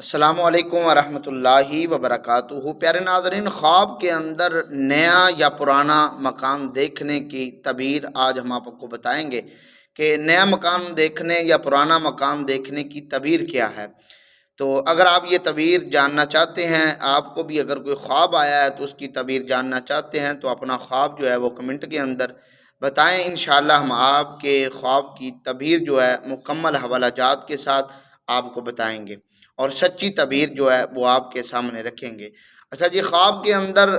السلام علیکم ورحمۃ اللہ وبرکاتہ۔ پیارے ناظرین، خواب کے اندر نیا یا پرانا مکان دیکھنے کی تعبیر آج ہم آپ کو بتائیں گے کہ نیا مکان دیکھنے یا پرانا مکان دیکھنے کی تعبیر کیا ہے۔ تو اگر آپ یہ تعبیر جاننا چاہتے ہیں، آپ کو بھی اگر کوئی خواب آیا ہے تو اس کی تعبیر جاننا چاہتے ہیں، تو اپنا خواب جو ہے وہ کمنٹ کے اندر بتائیں۔ انشاءاللہ ہم آپ کے خواب کی تعبیر جو ہے مکمل حوالہ جات کے ساتھ آپ کو بتائیں گے اور سچی تعبیر جو ہے وہ آپ کے سامنے رکھیں گے۔ اچھا جی، خواب کے اندر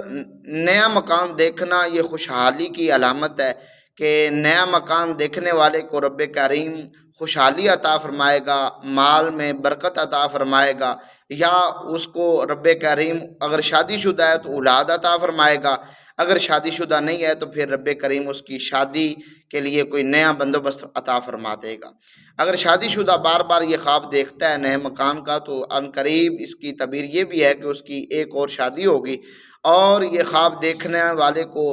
نیا مکان دیکھنا یہ خوشحالی کی علامت ہے کہ نیا مکان دیکھنے والے کو رب کریم خوشحالی عطا فرمائے گا، مال میں برکت عطا فرمائے گا، یا اس کو رب کریم اگر شادی شدہ ہے تو اولاد عطا فرمائے گا، اگر شادی شدہ نہیں ہے تو پھر رب کریم اس کی شادی کے لیے کوئی نیا بندوبست عطا فرما دے گا۔ اگر شادی شدہ بار بار یہ خواب دیکھتا ہے نئے مکان کا، تو ان قریب اس کی تعبیر یہ بھی ہے کہ اس کی ایک اور شادی ہوگی، اور یہ خواب دیکھنے والے کو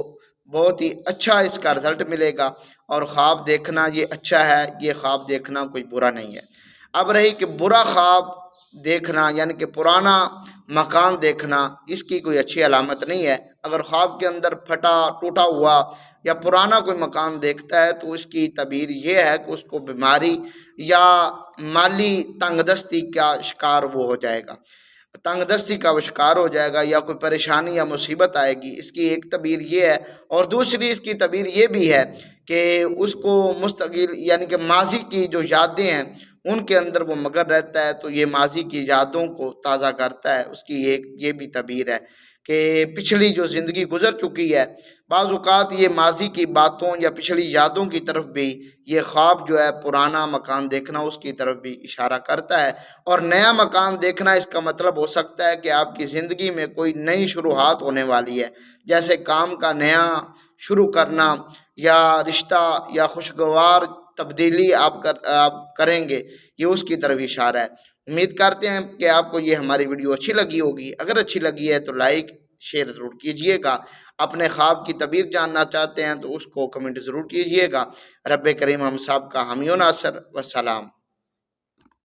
بہت ہی اچھا اس کا رزلٹ ملے گا۔ اور خواب دیکھنا یہ اچھا ہے، یہ خواب دیکھنا کوئی برا نہیں ہے۔ اب رہی کہ برا خواب دیکھنا، یعنی کہ پرانا مکان دیکھنا، اس کی کوئی اچھی علامت نہیں ہے۔ اگر خواب کے اندر پھٹا ٹوٹا ہوا یا پرانا کوئی مکان دیکھتا ہے تو اس کی تعبیر یہ ہے کہ اس کو بیماری یا مالی تنگ دستی کا شکار وہ ہو جائے گا، تنگ دستی کا وہ شکار ہو جائے گا، یا کوئی پریشانی یا مصیبت آئے گی۔ اس کی ایک تعبیر یہ ہے، اور دوسری اس کی تعبیر یہ بھی ہے کہ اس کو مستقل یعنی کہ ماضی کی جو یادیں ہیں ان کے اندر وہ مگن رہتا ہے، تو یہ ماضی کی یادوں کو تازہ کرتا ہے۔ اس کی ایک یہ بھی تعبیر ہے کہ پچھلی جو زندگی گزر چکی ہے، بعض اوقات یہ ماضی کی باتوں یا پچھلی یادوں کی طرف بھی یہ خواب جو ہے پرانا مکان دیکھنا اس کی طرف بھی اشارہ کرتا ہے۔ اور نیا مکان دیکھنا اس کا مطلب ہو سکتا ہے کہ آپ کی زندگی میں کوئی نئی شروعات ہونے والی ہے، جیسے کام کا نیا شروع کرنا، یا رشتہ یا خوشگوار تبدیلی آپ کریں گے، یہ اس کی طرف اشارہ ہے۔ امید کرتے ہیں کہ آپ کو یہ ہماری ویڈیو اچھی لگی ہوگی۔ اگر اچھی لگی ہے تو لائک شیئر ضرور کیجئے گا۔ اپنے خواب کی تعبیر جاننا چاہتے ہیں تو اس کو کمنٹ ضرور کیجئے گا۔ رب کریم ہم سب کا حامی و ناصر۔ والسلام۔